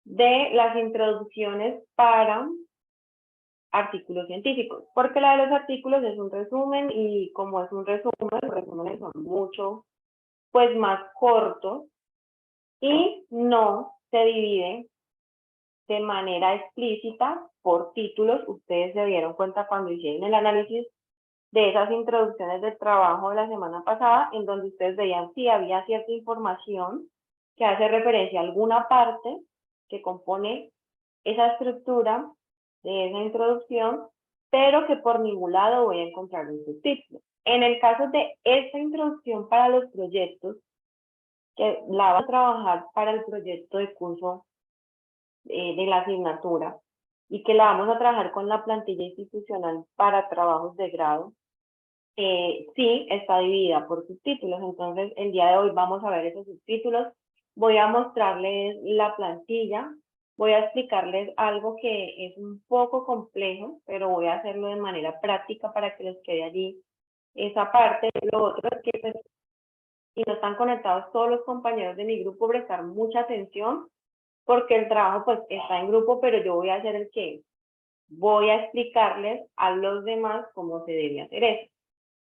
de las introducciones para artículos científicos, porque la de los artículos es un resumen y como es un resumen, los resúmenes son mucho, pues más cortos y no se divide de manera explícita por títulos. Ustedes se dieron cuenta cuando hicieron el análisis de esas introducciones del trabajo de la semana pasada, en donde ustedes veían si había cierta información que hace referencia a alguna parte que compone esa estructura de esa introducción, pero que por ningún lado voy a encontrar un subtítulo. En el caso de esta introducción para los proyectos, que la va a trabajar para el proyecto de curso de la asignatura y que la vamos a trabajar con la plantilla institucional para trabajos de grado, sí está dividida por subtítulos. Entonces, el día de hoy vamos a ver esos subtítulos. Voy a mostrarles la plantilla. Voy a explicarles algo que es un poco complejo, pero voy a hacerlo de manera práctica para que les quede allí esa parte. Lo otro es que, pues, si no están conectados todos los compañeros de mi grupo, prestar mucha atención, porque el trabajo pues está en grupo, pero yo voy a hacer el que voy a explicarles a los demás cómo se debe hacer eso.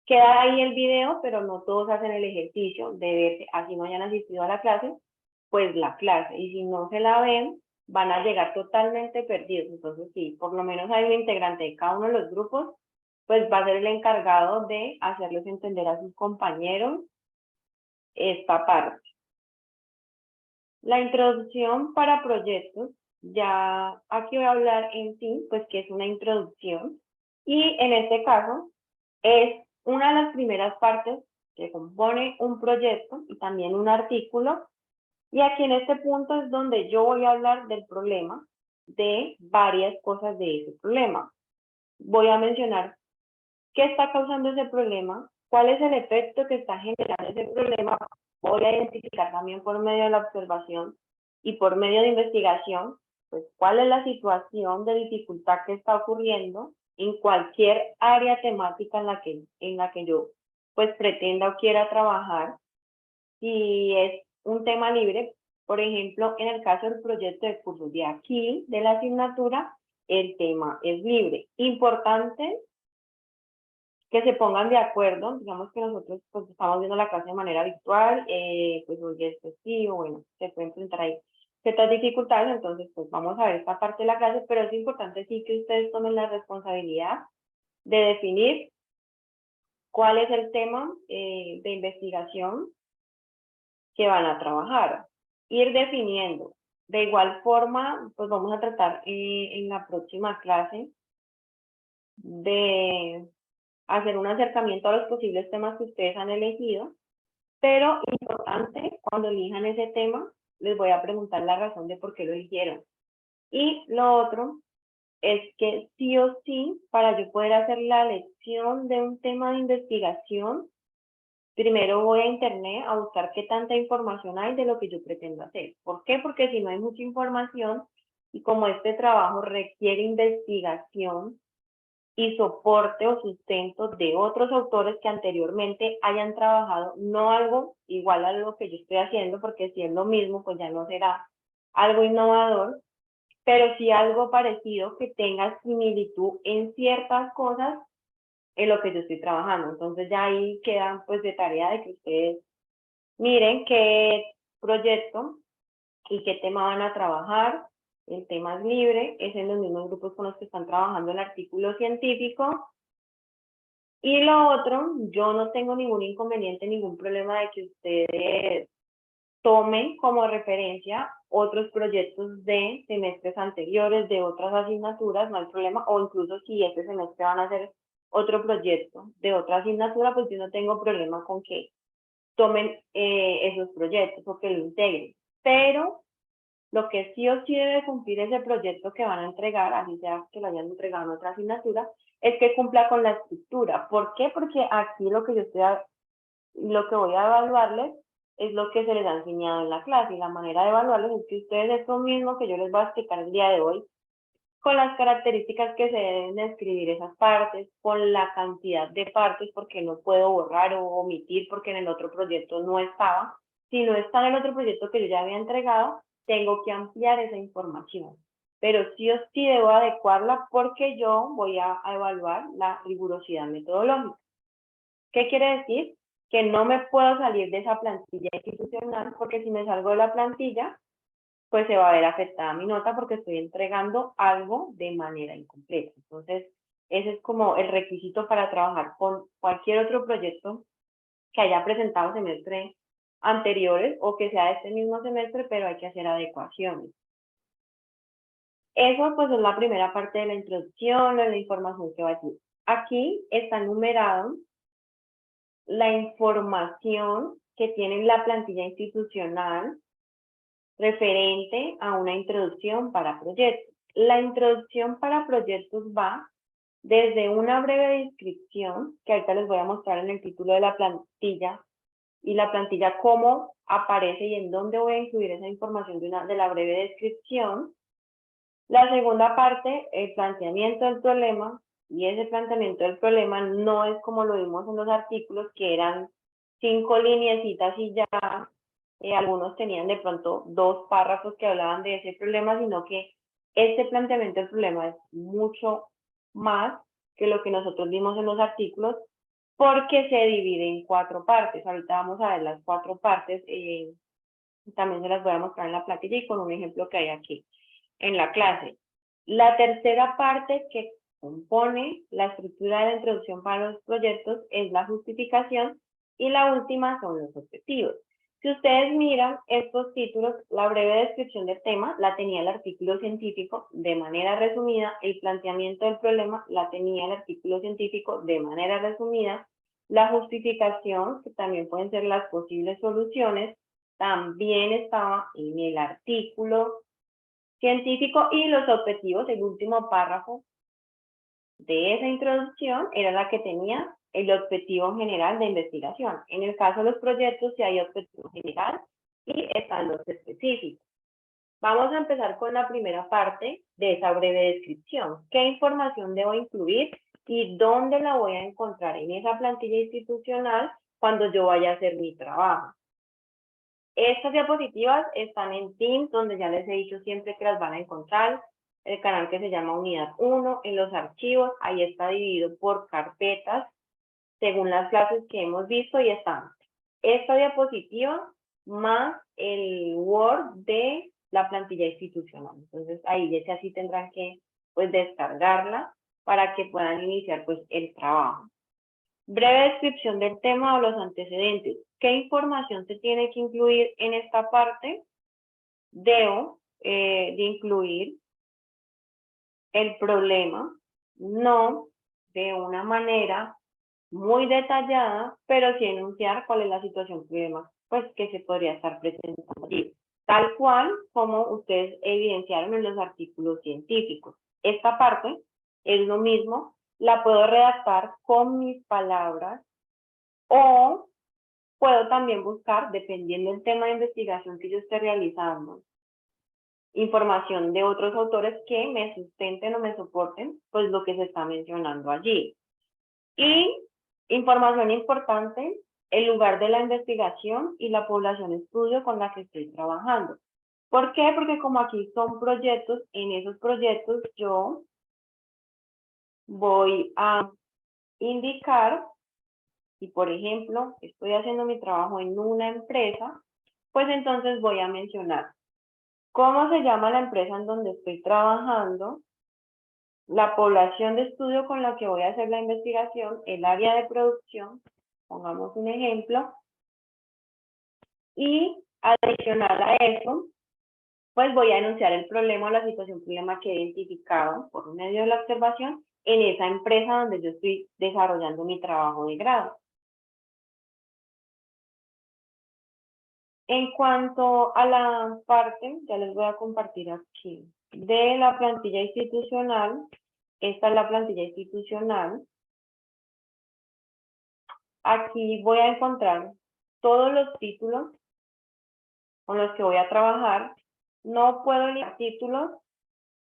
Queda ahí el video, pero no todos hacen el ejercicio de verse, así no hayan asistido a la clase, pues la clase. Y si no se la ven, van a llegar totalmente perdidos. Entonces, sí, por lo menos hay un integrante de cada uno de los grupos, pues va a ser el encargado de hacerles entender a sus compañeros esta parte. La introducción para proyectos, ya aquí voy a hablar en sí, pues que es una introducción. Y en este caso, es una de las primeras partes que compone un proyecto y también un artículo. Y aquí en este punto es donde yo voy a hablar del problema, de varias cosas de ese problema. Voy a mencionar qué está causando ese problema, cuál es el efecto que está generando ese problema. Voy a identificar también por medio de la observación y por medio de investigación, pues cuál es la situación de dificultad que está ocurriendo en cualquier área temática en la que yo pues pretenda o quiera trabajar. Si es un tema libre, por ejemplo, en el caso del proyecto de curso de aquí, de la asignatura, el tema es libre. Importante que se pongan de acuerdo. Digamos que nosotros pues estamos viendo la clase de manera virtual, pues hoy es festivo, bueno, se pueden enfrentar ahí ciertas dificultades. Entonces pues vamos a ver esta parte de la clase, pero es importante sí que ustedes tomen la responsabilidad de definir cuál es el tema de investigación que van a trabajar, ir definiendo. De igual forma, pues vamos a tratar en la próxima clase de hacer un acercamiento a los posibles temas que ustedes han elegido, pero importante, cuando elijan ese tema, les voy a preguntar la razón de por qué lo eligieron. Y lo otro es que sí o sí, para yo poder hacer la elección de un tema de investigación, primero voy a internet a buscar qué tanta información hay de lo que yo pretendo hacer. ¿Por qué? Porque si no hay mucha información y como este trabajo requiere investigación y soporte o sustento de otros autores que anteriormente hayan trabajado, no algo igual a lo que yo estoy haciendo, porque si es lo mismo, pues ya no será algo innovador, pero sí algo parecido que tenga similitud en ciertas cosas en lo que yo estoy trabajando. Entonces ya ahí quedan pues de tarea de que ustedes miren qué proyecto y qué tema van a trabajar. El tema es libre, es en los mismos grupos con los que están trabajando el artículo científico. Y lo otro, yo no tengo ningún inconveniente, ningún problema de que ustedes tomen como referencia otros proyectos de semestres anteriores, de otras asignaturas, no hay problema, o incluso si este semestre van a hacer otro proyecto de otra asignatura, pues yo no tengo problema con que tomen esos proyectos o que lo integren. Pero lo que sí o sí debe cumplir ese proyecto que van a entregar, así sea que lo hayan entregado en otra asignatura, es que cumpla con la estructura. ¿Por qué? Porque aquí lo que lo que voy a evaluarles es lo que se les ha enseñado en la clase, y la manera de evaluarles es que ustedes esto mismo que yo les voy a explicar el día de hoy, con las características que se deben de escribir esas partes, con la cantidad de partes, porque no puedo borrar o omitir porque en el otro proyecto no estaba. Si no está en el otro proyecto que yo ya había entregado, tengo que ampliar esa información. Pero sí o sí debo adecuarla porque yo voy a evaluar la rigurosidad metodológica. ¿Qué quiere decir? Que no me puedo salir de esa plantilla institucional porque si me salgo de la plantilla, pues se va a ver afectada mi nota porque estoy entregando algo de manera incompleta. Entonces, ese es como el requisito para trabajar con cualquier otro proyecto que haya presentado semestres anteriores o que sea de este mismo semestre, pero hay que hacer adecuaciones. Eso pues es la primera parte de la introducción, de la información que va allí. Aquí está enumerado la información que tiene la plantilla institucional referente a una introducción para proyectos. La introducción para proyectos va desde una breve descripción, que ahorita les voy a mostrar en el título de la plantilla, y la plantilla cómo aparece y en dónde voy a incluir esa información de la breve descripción. La segunda parte, el planteamiento del problema, y ese planteamiento del problema no es como lo vimos en los artículos, que eran 5 lineecitas y ya, algunos tenían de pronto 2 párrafos que hablaban de ese problema, sino que este planteamiento del problema es mucho más que lo que nosotros vimos en los artículos, porque se divide en 4 partes. Ahorita vamos a ver las 4 partes, también se las voy a mostrar en la plantilla y con un ejemplo que hay aquí en la clase. La tercera parte que compone la estructura de la introducción para los proyectos es la justificación y la última son los objetivos. Si ustedes miran estos títulos, la breve descripción del tema la tenía el artículo científico de manera resumida, el planteamiento del problema la tenía el artículo científico de manera resumida, la justificación, que también pueden ser las posibles soluciones, también estaba en el artículo científico, y los objetivos, el último párrafo de esa introducción era la que tenía el objetivo general de investigación. En el caso de los proyectos, sí hay objetivo general y están los específicos. Vamos a empezar con la primera parte de esa breve descripción. ¿Qué información debo incluir y dónde la voy a encontrar en esa plantilla institucional cuando yo vaya a hacer mi trabajo? Estas diapositivas están en Teams, donde ya les he dicho siempre que las van a encontrar. El canal que se llama Unidad 1, en los archivos, ahí está dividido por carpetas, según las clases que hemos visto, y están esta diapositiva más el Word de la plantilla institucional. Entonces, ahí ya sí tendrán que pues descargarla para que puedan iniciar pues el trabajo. Breve descripción del tema o los antecedentes. ¿Qué información se tiene que incluir en esta parte? Debo de incluir el problema, no de una manera muy detallada, pero sí enunciar cuál es la situación problema pues, que se podría estar presentando allí. Tal cual como ustedes evidenciaron en los artículos científicos. Esta parte es lo mismo, la puedo redactar con mis palabras o puedo también buscar, dependiendo del tema de investigación que yo esté realizando, información de otros autores que me sustenten o me soporten, pues lo que se está mencionando allí. Y información importante, el lugar de la investigación y la población estudio con la que estoy trabajando. ¿Por qué? Porque como aquí son proyectos, en esos proyectos yo voy a indicar, si por ejemplo estoy haciendo mi trabajo en una empresa, pues entonces voy a mencionar cómo se llama la empresa en donde estoy trabajando, la población de estudio con la que voy a hacer la investigación, el área de producción, pongamos un ejemplo, y adicional a eso, pues voy a enunciar el problema o la situación problema que he identificado por medio de la observación en esa empresa donde yo estoy desarrollando mi trabajo de grado. En cuanto a la parte, ya les voy a compartir aquí, de la plantilla institucional, esta es la plantilla institucional. Aquí voy a encontrar todos los títulos con los que voy a trabajar. No puedo eliminar títulos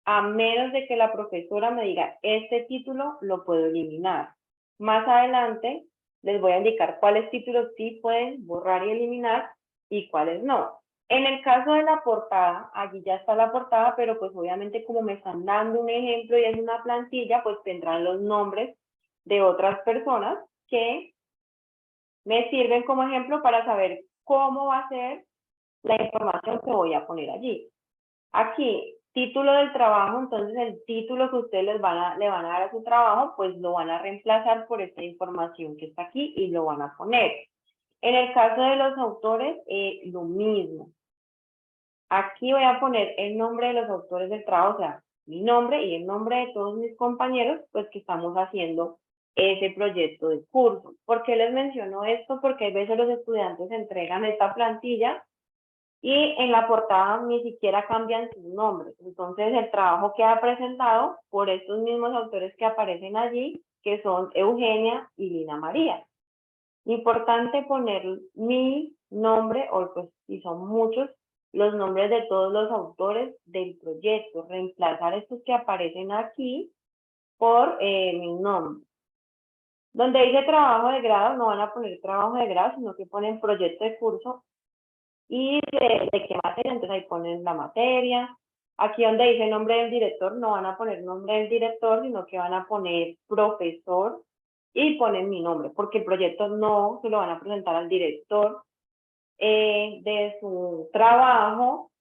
a menos de que la profesora me diga, este título lo puedo eliminar. Más adelante les voy a indicar cuáles títulos sí pueden borrar y eliminar y cuáles no. En el caso de la portada, allí ya está la portada, pero pues obviamente como me están dando un ejemplo y es una plantilla, pues tendrán los nombres de otras personas que me sirven como ejemplo para saber cómo va a ser la información que voy a poner allí. Aquí, título del trabajo, entonces el título que ustedes le van a dar a su trabajo, pues lo van a reemplazar por esta información que está aquí y lo van a poner. En el caso de los autores, lo mismo. Aquí voy a poner el nombre de los autores del trabajo, o sea, mi nombre y el nombre de todos mis compañeros, pues que estamos haciendo ese proyecto de curso. ¿Por qué les menciono esto? Porque a veces los estudiantes entregan esta plantilla y en la portada ni siquiera cambian sus nombres. Entonces el trabajo queda presentado por estos mismos autores que aparecen allí, que son Eugenia y Lina María. Importante poner mi nombre, o pues si son muchos, los nombres de todos los autores del proyecto, reemplazar estos que aparecen aquí por mi nombre. Donde dice trabajo de grado, no van a poner trabajo de grado, sino que ponen proyecto de curso y de qué materia, entonces ahí ponen la materia. Aquí donde dice nombre del director, no van a poner nombre del director, sino que van a poner profesor y ponen mi nombre, porque el proyecto no se lo van a presentar al director de su trabajo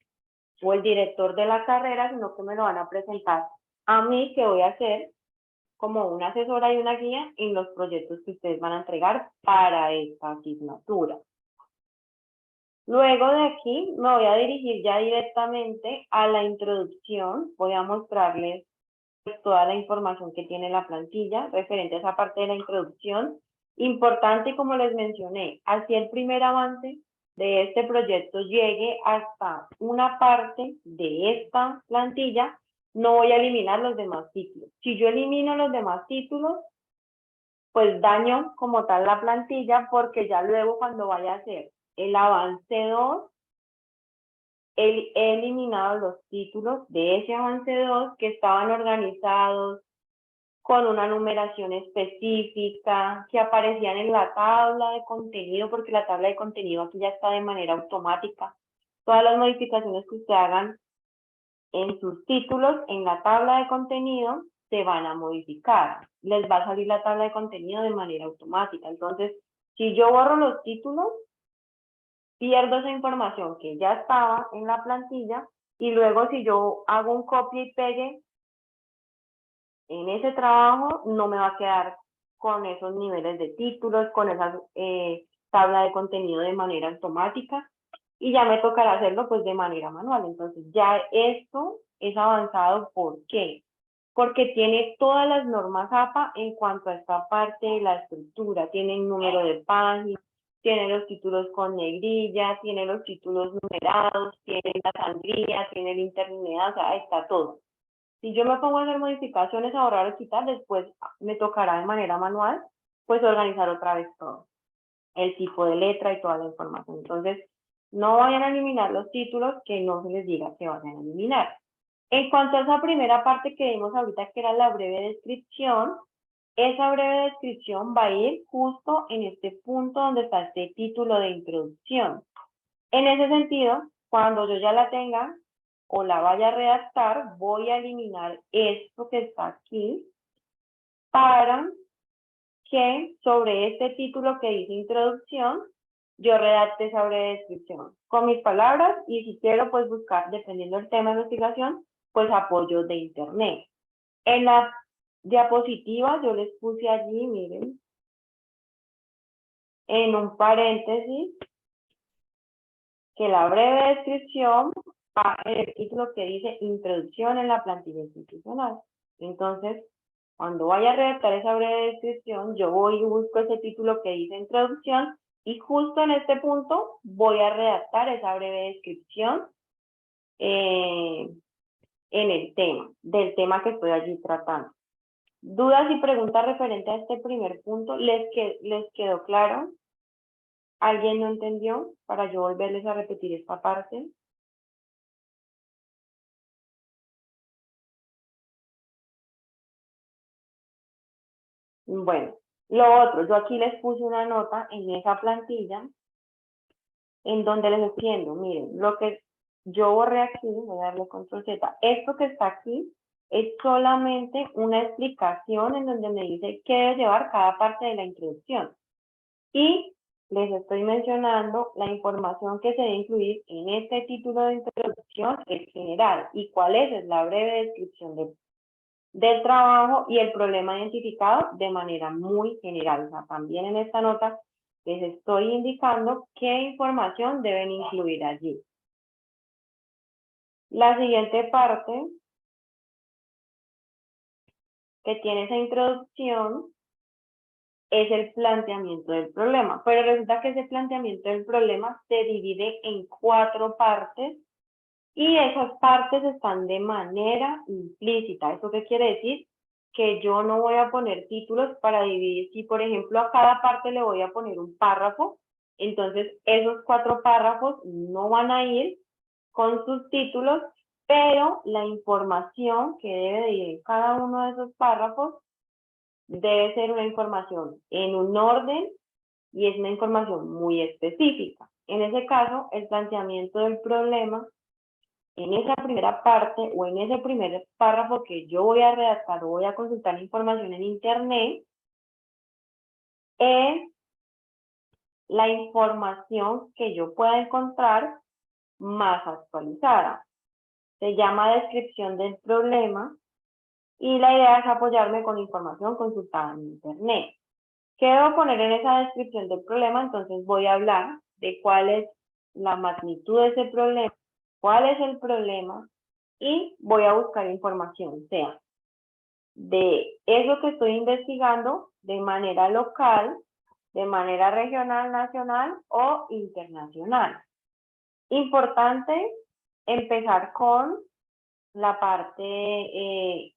o el director de la carrera, sino que me lo van a presentar a mí, que voy a ser como una asesora y una guía en los proyectos que ustedes van a entregar para esta asignatura. Luego de aquí me voy a dirigir ya directamente a la introducción. Voy a mostrarles pues, toda la información que tiene la plantilla referente a esa parte de la introducción. Importante, como les mencioné, así el primer avance de este proyecto llegue hasta una parte de esta plantilla, no voy a eliminar los demás títulos. Si yo elimino los demás títulos, pues daño como tal la plantilla, porque ya luego cuando vaya a hacer el avance 2, he eliminado los títulos de ese avance 2 que estaban organizados con una numeración específica, que aparecían en la tabla de contenido, porque la tabla de contenido aquí ya está de manera automática. Todas las modificaciones que ustedes hagan en sus títulos, en la tabla de contenido, se van a modificar. Les va a salir la tabla de contenido de manera automática. Entonces, si yo borro los títulos, pierdo esa información que ya estaba en la plantilla y luego si yo hago un copia y pegue en ese trabajo, no me va a quedar con esos niveles de títulos, con esa tabla de contenido de manera automática y ya me tocará hacerlo pues de manera manual. Entonces ya esto es avanzado. ¿Por qué? Porque tiene todas las normas APA en cuanto a esta parte de la estructura. Tiene el número de página, tiene los títulos con negrilla, tiene los títulos numerados, tiene la sangría, tiene el interlineado, o sea, está todo. Si yo me pongo a hacer modificaciones, a borrar o quitar, después me tocará de manera manual, pues organizar otra vez todo. El tipo de letra y toda la información. Entonces, no vayan a eliminar los títulos que no se les diga que vayan a eliminar. En cuanto a esa primera parte que vimos ahorita, que era la breve descripción, esa breve descripción va a ir justo en este punto donde está este título de introducción. En ese sentido, cuando yo ya la tenga o la vaya a redactar, voy a eliminar esto que está aquí para que sobre este título que dice introducción, yo redacte esa breve descripción con mis palabras y si quiero pues buscar, dependiendo del tema de investigación, pues apoyo de internet. En la diapositiva yo les puse allí, miren, en un paréntesis, que la breve descripción va en el título que dice introducción en la plantilla institucional. Entonces, cuando vaya a redactar esa breve descripción, yo voy y busco ese título que dice introducción y justo en este punto voy a redactar esa breve descripción en el tema, del tema que estoy allí tratando. ¿Dudas y preguntas referente a este primer punto? ¿Les quedó claro? ¿Alguien no entendió? Para yo volverles a repetir esta parte. Bueno, lo otro, yo aquí les puse una nota en esa plantilla en donde les estoy diciendo, miren, lo que yo borré aquí, voy a darle control Z, esto que está aquí es solamente una explicación en donde me dice qué debe llevar cada parte de la introducción. Y les estoy mencionando la información que se debe incluir en este título de introducción es general. ¿Y cuál es? Es la breve descripción del trabajo y el problema identificado de manera muy general. O sea, también en esta nota les estoy indicando qué información deben incluir allí. La siguiente parte que tiene esa introducción es el planteamiento del problema, pero resulta que ese planteamiento del problema se divide en 4 partes y esas partes están de manera implícita. ¿Eso qué quiere decir? Que yo no voy a poner títulos para dividir. Si, por ejemplo, a cada parte le voy a poner un párrafo, entonces esos 4 párrafos no van a ir con sus títulos, pero la información que debe de ir en cada uno de esos párrafos debe ser una información en un orden y es una información muy específica. En ese caso, el planteamiento del problema en esa primera parte o en ese primer párrafo que yo voy a redactar o voy a consultar información en internet es la información que yo pueda encontrar más actualizada. Se llama descripción del problema y la idea es apoyarme con información consultada en internet. ¿Qué debo poner en esa descripción del problema? Entonces voy a hablar de cuál es la magnitud de ese problema, cuál es el problema y voy a buscar información, sea de eso que estoy investigando de manera local, de manera regional, nacional o internacional. Importante empezar con la parte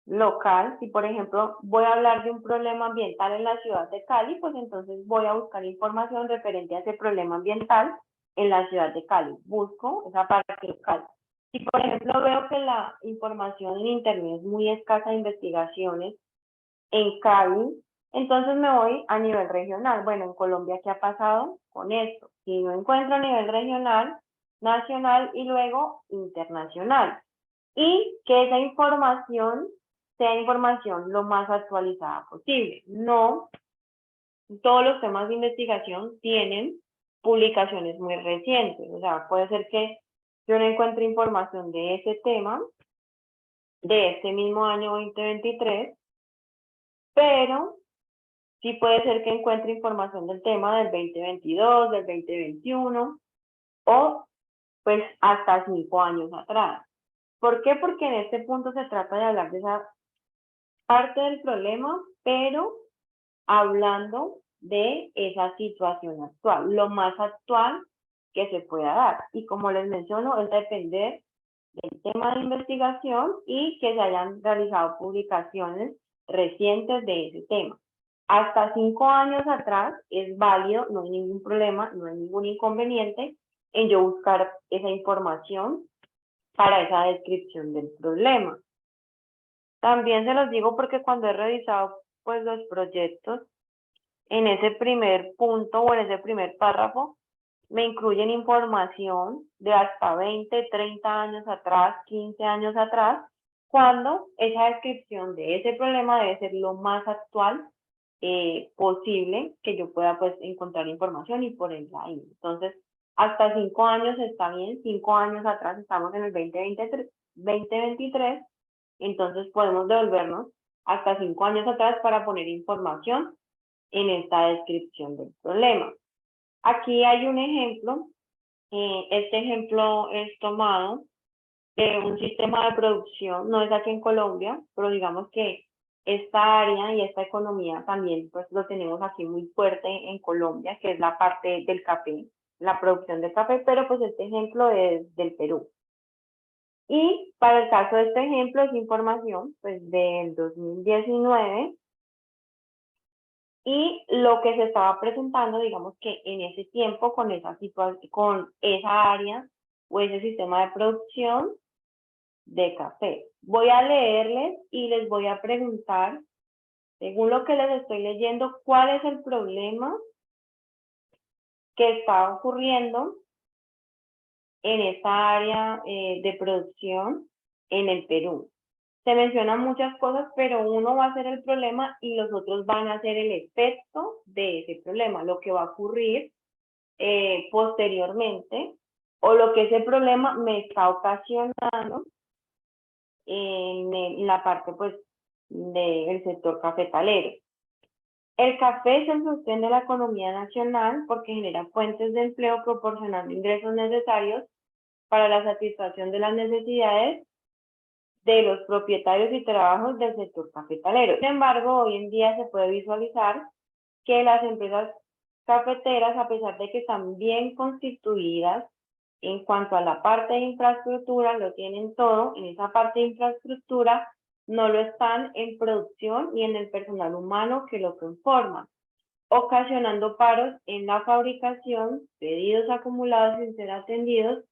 local. Si, por ejemplo, voy a hablar de un problema ambiental en la ciudad de Cali, pues entonces voy a buscar información referente a ese problema ambiental en la ciudad de Cali. Busco esa parte local. Si, por ejemplo, veo que la información en Internet es muy escasa de investigaciones en Cali, entonces me voy a nivel regional. Bueno, en Colombia, ¿qué ha pasado con esto? Si no encuentro a nivel regional, nacional y luego internacional. Y que esa información sea información lo más actualizada posible. No todos los temas de investigación tienen publicaciones muy recientes. O sea, puede ser que yo no encuentre información de ese tema de este mismo año 2023, pero sí puede ser que encuentre información del tema del 2022, del 2021 o pues hasta 5 años atrás. ¿Por qué? Porque en este punto se trata de hablar de esa parte del problema, pero hablando de esa situación actual, lo más actual que se pueda dar. Y como les menciono, es depender del tema de investigación y que se hayan realizado publicaciones recientes de ese tema. Hasta 5 años atrás es válido, no hay ningún problema, no hay ningún inconveniente en yo buscar esa información para esa descripción del problema. También se los digo porque cuando he revisado pues los proyectos, en ese primer punto o en ese primer párrafo, me incluyen información de hasta 20, 30 años atrás, 15 años atrás, cuando esa descripción de ese problema debe ser lo más actual posible que yo pueda pues encontrar información y ponerla ahí. Entonces, hasta 5 años está bien, 5 años atrás estamos en el 2023, entonces podemos devolvernos hasta 5 años atrás para poner información en esta descripción del problema. Aquí hay un ejemplo. Este ejemplo es tomado de un sistema de producción, no es aquí en Colombia, pero digamos que esta área y esta economía también pues lo tenemos aquí muy fuerte en Colombia, que es la parte del café, la producción de café, pero pues este ejemplo es del Perú. Y para el caso de este ejemplo es información pues del 2019 y lo que se estaba presentando, digamos que en ese tiempo con esa situación, con esa área o ese sistema de producción de café. Voy a leerles y les voy a preguntar, según lo que les estoy leyendo, cuál es el problema que está ocurriendo en esta área de producción en el Perú. Se mencionan muchas cosas, pero uno va a ser el problema y los otros van a ser el efecto de ese problema, lo que va a ocurrir posteriormente o lo que ese problema me está ocasionando en la parte pues del sector cafetalero. El café es el sostén de la economía nacional porque genera fuentes de empleo proporcionando ingresos necesarios para la satisfacción de las necesidades de los propietarios y trabajos del sector cafetalero. Sin embargo, hoy en día se puede visualizar que las empresas cafeteras, a pesar de que están bien constituidas en cuanto a la parte de infraestructura, lo tienen todo, en esa parte de infraestructura no lo están en producción ni en el personal humano que lo conforma, ocasionando paros en la fabricación, pedidos acumulados sin ser atendidos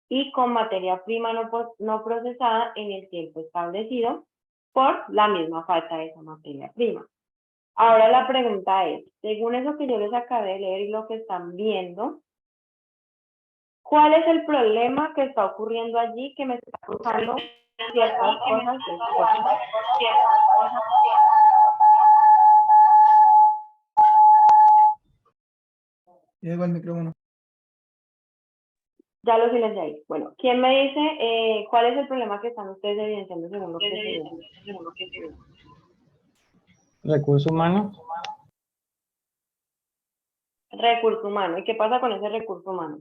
y con materia prima no procesada en el tiempo establecido por la misma falta de esa materia prima. Ahora la pregunta es, según eso que yo les acabé de leer y lo que están viendo, ¿cuál es el problema que está ocurriendo allí que me está causando ciertas cosas después? Llegó el micrófono. Ya lo silencié ahí. Bueno, ¿quién me dice cuál es el problema que están ustedes evidenciando según lo que se ve? Recurso humano. Recurso humano. ¿Y qué pasa con ese recurso humano?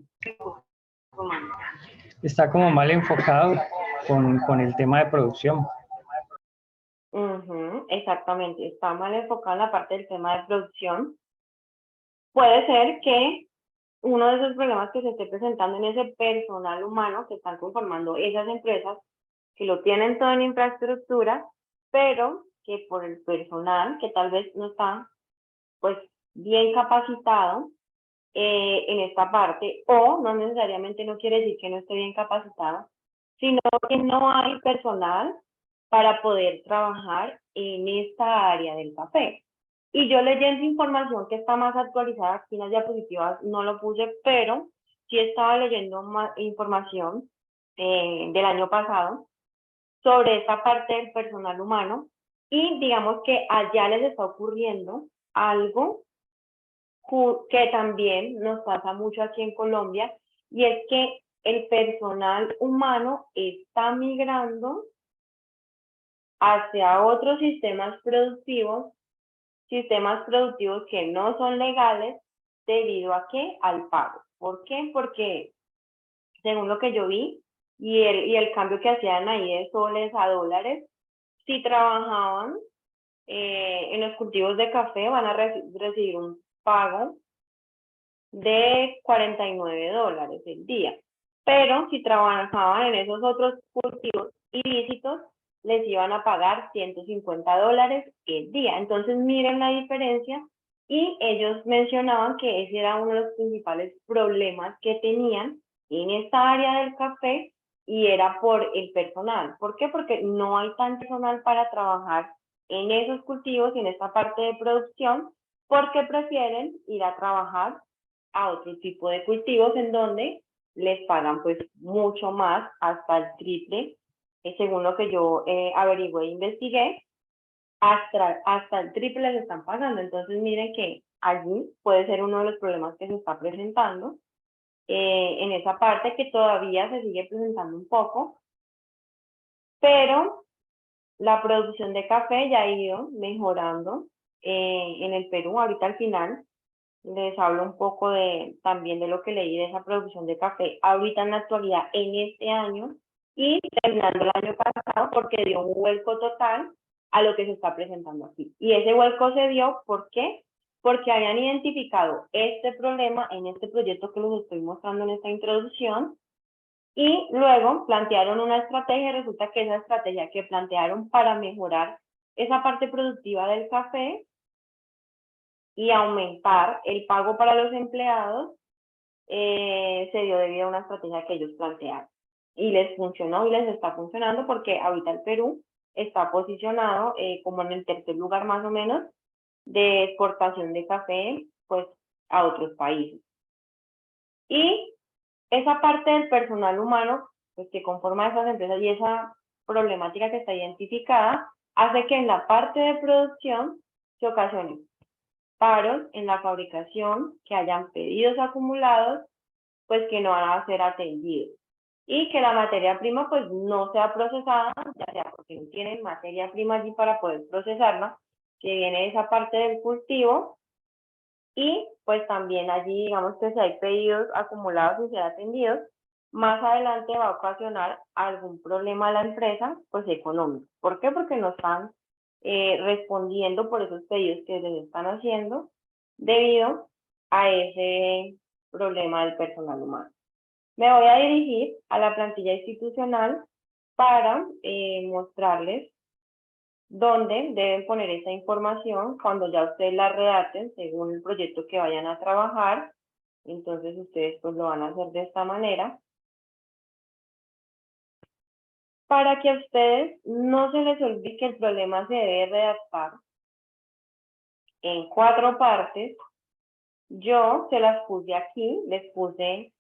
Está como mal enfocado con el tema de producción. Exactamente, está mal enfocado en la parte del tema de producción. Puede ser que uno de esos problemas que se esté presentando en ese personal humano que están conformando esas empresas, que lo tienen todo en infraestructura, pero que por el personal, que tal vez no está pues bien capacitado en esta parte, o no necesariamente no quiere decir que no esté bien capacitado, sino que no hay personal para poder trabajar en esta área del café. Y yo leyendo información que está más actualizada, aquí en las diapositivas no lo puse, pero sí estaba leyendo más información del año pasado sobre esta parte del personal humano y digamos que allá les está ocurriendo algo que también nos pasa mucho aquí en Colombia y es que el personal humano está migrando hacia otros sistemas productivos que no son legales debido a qué? Al pago. ¿Por qué? Porque según lo que yo vi y el cambio que hacían ahí de soles a dólares, si trabajaban en los cultivos de café van a recibir un pago de $49 el día. Pero si trabajaban en esos otros cultivos ilícitos, les iban a pagar $150 el día. Entonces miren la diferencia y ellos mencionaban que ese era uno de los principales problemas que tenían en esta área del café y era por el personal. ¿Por qué? Porque no hay tan personal para trabajar en esos cultivos y en esta parte de producción porque prefieren ir a trabajar a otro tipo de cultivos en donde les pagan pues mucho más, hasta el triple, según lo que yo averigüé e investigué, hasta el triple les están pagando. Entonces miren que allí puede ser uno de los problemas que se está presentando en esa parte que todavía se sigue presentando un poco, pero la producción de café ya ha ido mejorando en el Perú. Ahorita al final les hablo un poco también de lo que leí de esa producción de café ahorita en la actualidad en este año y terminando el año pasado porque dio un vuelco total a lo que se está presentando aquí. Y ese vuelco se dio, ¿por qué? Porque habían identificado este problema en este proyecto que les estoy mostrando en esta introducción y luego plantearon una estrategia. Resulta que esa estrategia que plantearon para mejorar esa parte productiva del café y aumentar el pago para los empleados se dio debido a una estrategia que ellos plantearon. Y les funcionó y les está funcionando porque ahorita el Perú está posicionado como en el tercer lugar más o menos de exportación de café pues a otros países. Y esa parte del personal humano, pues que conforma esas empresas y esa problemática que está identificada, hace que en la parte de producción se ocasionen paros en la fabricación, que hayan pedidos acumulados, pues que no van a ser atendidos. Y que la materia prima pues no sea procesada, ya sea porque no tienen materia prima allí para poder procesarla, que viene esa parte del cultivo, y pues también allí digamos que si hay pedidos acumulados y ser atendidos, más adelante va a ocasionar algún problema a la empresa, pues económico. ¿Por qué? Porque no están respondiendo por esos pedidos que les están haciendo debido a ese problema del personal humano. Me voy a dirigir a la plantilla institucional para mostrarles dónde deben poner esa información cuando ya ustedes la redacten según el proyecto que vayan a trabajar. Entonces ustedes pues lo van a hacer de esta manera, para que a ustedes no se les olvide que el problema se debe redactar en 4 partes. Yo se las puse aquí, les puse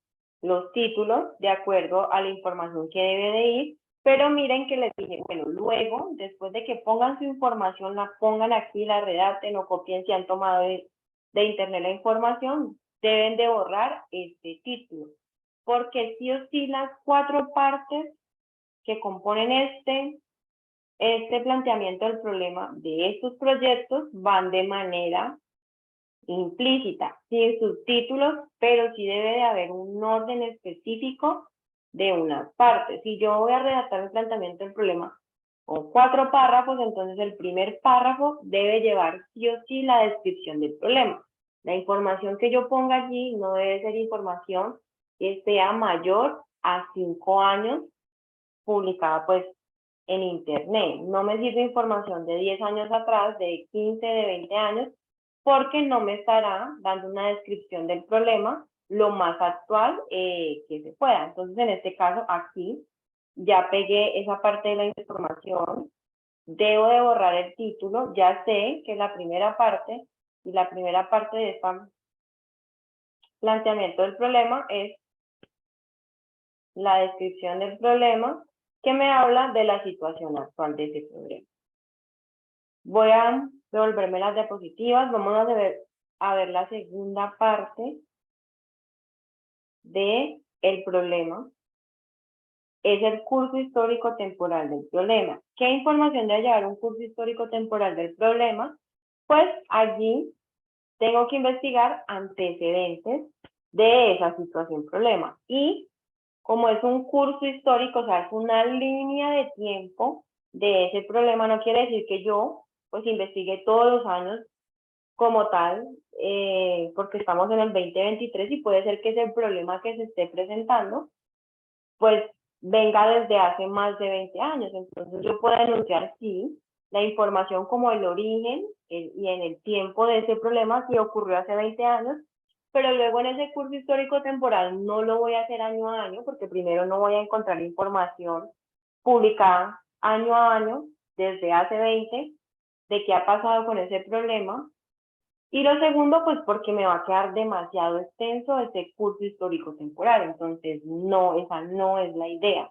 los títulos de acuerdo a la información que debe de ir, pero miren que les dije, bueno, luego, después de que pongan su información, la pongan aquí, la redacten o copien si han tomado de internet la información, deben de borrar este título, porque sí o sí las 4 partes que componen este planteamiento del problema de estos proyectos van de manera implícita, sin subtítulos, pero sí debe de haber un orden específico de unas partes. Si yo voy a redactar el planteamiento del problema con 4 párrafos, entonces el primer párrafo debe llevar sí o sí la descripción del problema. La información que yo ponga allí no debe ser información que sea mayor a 5 años publicada pues en internet. No me sirve información de 10 años atrás, de 15, de 20 años, porque no me estará dando una descripción del problema lo más actual que se pueda. Entonces, en este caso, aquí ya pegué esa parte de la información, debo de borrar el título, ya sé que la primera parte, y la primera parte de este planteamiento del problema es la descripción del problema, que me habla de la situación actual de ese problema. Voy a devolverme las diapositivas, vamos a ver la segunda parte de el problema. Es el curso histórico temporal del problema. ¿Qué información debe llevar un curso histórico temporal del problema? Pues allí tengo que investigar antecedentes de esa situación problema. Y como es un curso histórico, o sea, es una línea de tiempo de ese problema, no quiere decir que yo pues investigue todos los años como tal, porque estamos en el 2023 y puede ser que ese problema que se esté presentando, pues venga desde hace más de 20 años. Entonces yo puedo denunciar, sí, la información como el origen y en el tiempo de ese problema que ocurrió hace 20 años, pero luego en ese curso histórico temporal no lo voy a hacer año a año, porque primero no voy a encontrar información publicada año a año desde hace 20 de qué ha pasado con ese problema. Y lo segundo, pues porque me va a quedar demasiado extenso ese curso histórico temporal, entonces no, esa no es la idea.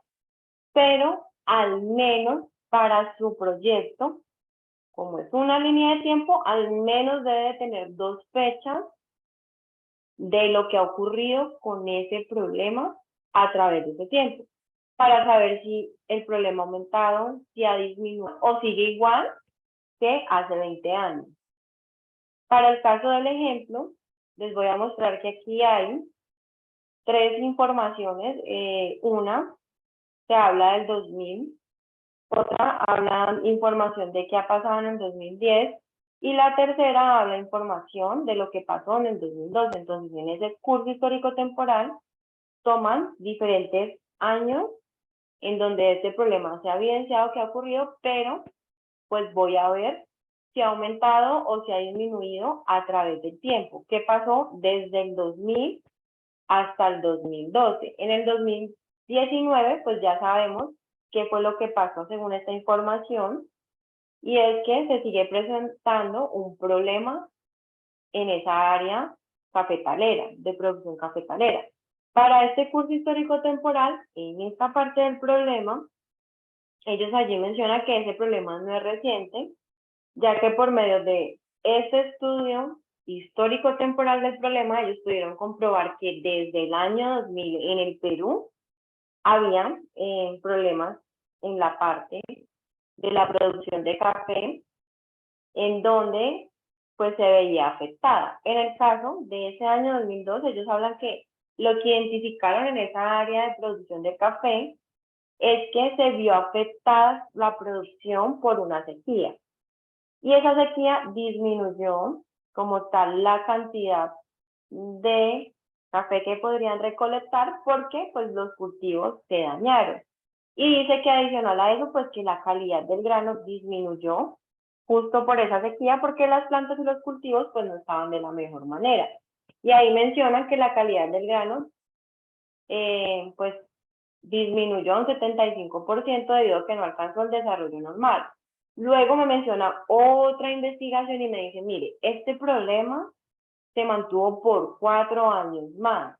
Pero al menos para su proyecto, como es una línea de tiempo, al menos debe tener 2 fechas de lo que ha ocurrido con ese problema a través de ese tiempo, para saber si el problema ha aumentado, si ha disminuido o sigue igual que hace 20 años. Para el caso del ejemplo, les voy a mostrar que aquí hay 3 informaciones. Una se habla del 2000, otra habla información de qué ha pasado en el 2010 y la tercera habla información de lo que pasó en el 2012. Entonces, en ese curso histórico temporal toman diferentes años en donde este problema se ha evidenciado que ha ocurrido, pero pues voy a ver si ha aumentado o si ha disminuido a través del tiempo. ¿Qué pasó desde el 2000 hasta el 2012? En el 2019, pues ya sabemos qué fue lo que pasó según esta información, y es que se sigue presentando un problema en esa área cafetalera, de producción cafetalera. Para este curso histórico temporal, en esta parte del problema, ellos allí mencionan que ese problema no es reciente, ya que por medio de este estudio histórico temporal del problema, ellos pudieron comprobar que desde el año 2000 en el Perú había problemas en la parte de la producción de café, en donde pues se veía afectada. En el caso de ese año 2002, ellos hablan que lo que identificaron en esa área de producción de café es que se vio afectada la producción por una sequía. Y esa sequía disminuyó como tal la cantidad de café que podrían recolectar porque pues los cultivos se dañaron. Y dice que adicional a eso, pues que la calidad del grano disminuyó justo por esa sequía porque las plantas y los cultivos pues no estaban de la mejor manera. Y ahí mencionan que la calidad del grano pues disminuyó un 75% debido a que no alcanzó el desarrollo normal. Luego me menciona otra investigación y me dice, mire, este problema se mantuvo por 4 años más,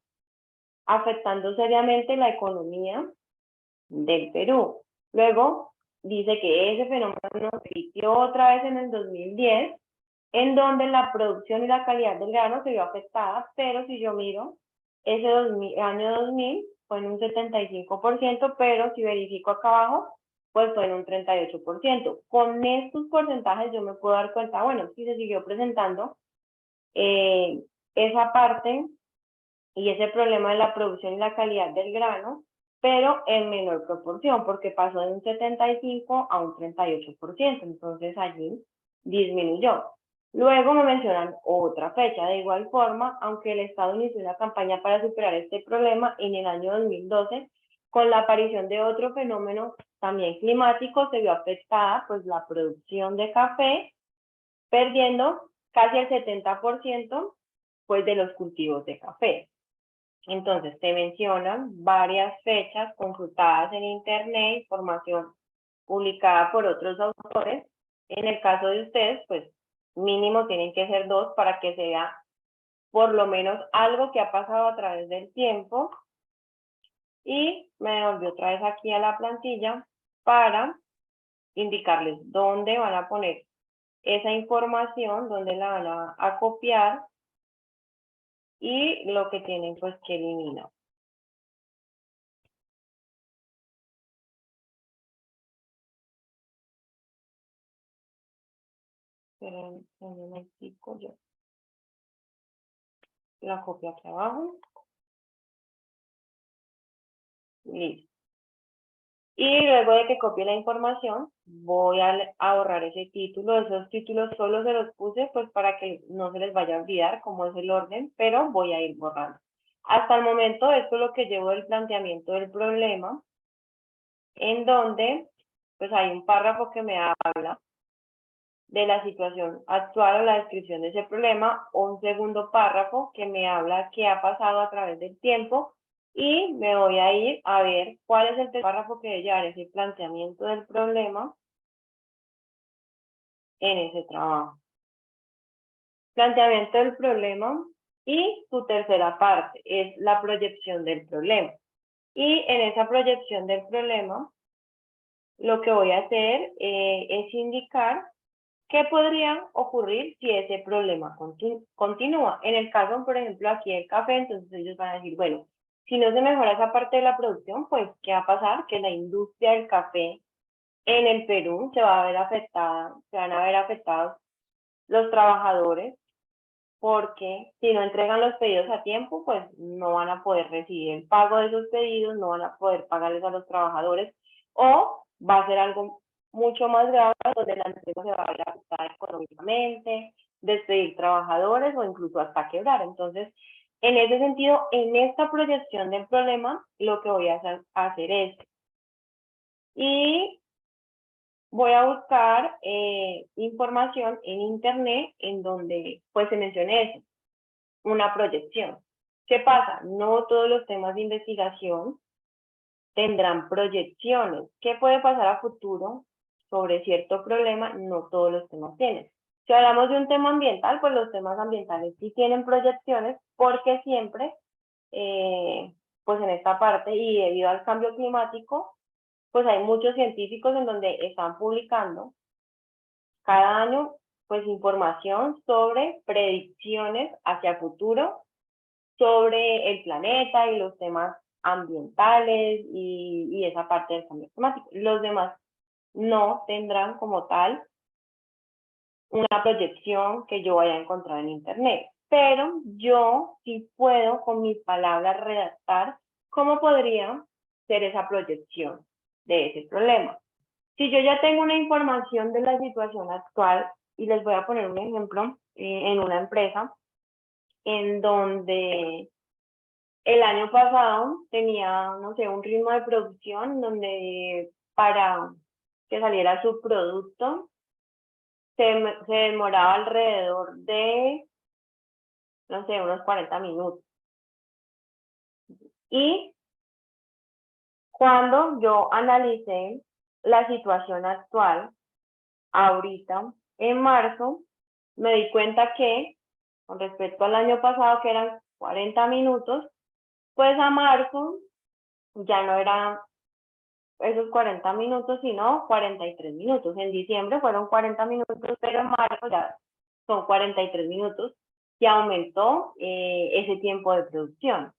afectando seriamente la economía del Perú. Luego dice que ese fenómeno se repitió otra vez en el 2010, en donde la producción y la calidad del grano se vio afectada, pero si yo miro, ese año 2000 fue en un 75%, pero si verifico acá abajo, pues fue en un 38%. Con estos porcentajes yo me puedo dar cuenta, bueno, sí se siguió presentando esa parte y ese problema de la producción y la calidad del grano, pero en menor proporción, porque pasó de un 75 a un 38%, entonces allí disminuyó. Luego me mencionan otra fecha, de igual forma, aunque el Estado inició una campaña para superar este problema en el año 2012, con la aparición de otro fenómeno también climático, se vio afectada pues la producción de café, perdiendo casi el 70% pues de los cultivos de café. Entonces, te mencionan varias fechas consultadas en Internet, información publicada por otros autores. En el caso de ustedes, pues mínimo tienen que ser 2 para que se vea por lo menos algo que ha pasado a través del tiempo. Y me volvió otra vez aquí a la plantilla para indicarles dónde van a poner esa información, dónde la van a copiar y lo que tienen pues que eliminar. Pero un momentico, yo la copio aquí abajo. Listo. Y luego de que copie la información, voy a borrar ese título. Esos títulos solo se los puse pues para que no se les vaya a olvidar cómo es el orden, pero voy a ir borrando. Hasta el momento, esto es lo que llevo del planteamiento del problema, en donde pues hay un párrafo que me habla de la situación actual o la descripción de ese problema, un segundo párrafo que me habla qué ha pasado a través del tiempo y me voy a ir a ver cuál es el párrafo que debe llevar ese planteamiento del problema en ese trabajo. Planteamiento del problema y su tercera parte es la proyección del problema. Y en esa proyección del problema, lo que voy a hacer es indicar ¿qué podría ocurrir si ese problema continúa? En el caso, por ejemplo, aquí del café, entonces ellos van a decir, bueno, si no se mejora esa parte de la producción, pues, ¿qué va a pasar? Que la industria del café en el Perú se va a ver afectada, se van a ver afectados los trabajadores, porque si no entregan los pedidos a tiempo, pues no van a poder recibir el pago de esos pedidos, no van a poder pagarles a los trabajadores, o va a ser algo mucho más grave donde la empresa se va a ver afectada económicamente, despedir trabajadores o incluso hasta quebrar. Entonces, en ese sentido, en esta proyección del problema, lo que voy a hacer es, y voy a buscar información en internet en donde pues se mencione eso, una proyección. ¿Qué pasa? No todos los temas de investigación tendrán proyecciones. ¿Qué puede pasar a futuro sobre cierto problema? No todos los temas tienen. Si hablamos de un tema ambiental, pues los temas ambientales sí tienen proyecciones porque siempre pues en esta parte, y debido al cambio climático, pues hay muchos científicos en donde están publicando cada año pues información sobre predicciones hacia futuro sobre el planeta y los temas ambientales y esa parte del cambio climático. Los demás no tendrán como tal una proyección que yo vaya a encontrar en internet, pero yo sí puedo con mis palabras redactar cómo podría ser esa proyección de ese problema. Si yo ya tengo una información de la situación actual, y les voy a poner un ejemplo, en una empresa en donde el año pasado tenía, no sé, un ritmo de producción donde para que saliera su producto se demoraba alrededor de, no sé, unos 40 minutos. Y cuando yo analicé la situación actual, ahorita, en marzo, me di cuenta que, con respecto al año pasado, que eran 40 minutos, pues a marzo ya no eran esos 40 minutos, sino 43 minutos. En diciembre fueron 40 minutos, pero en marzo ya son 43 minutos, que aumentó ese tiempo de producción.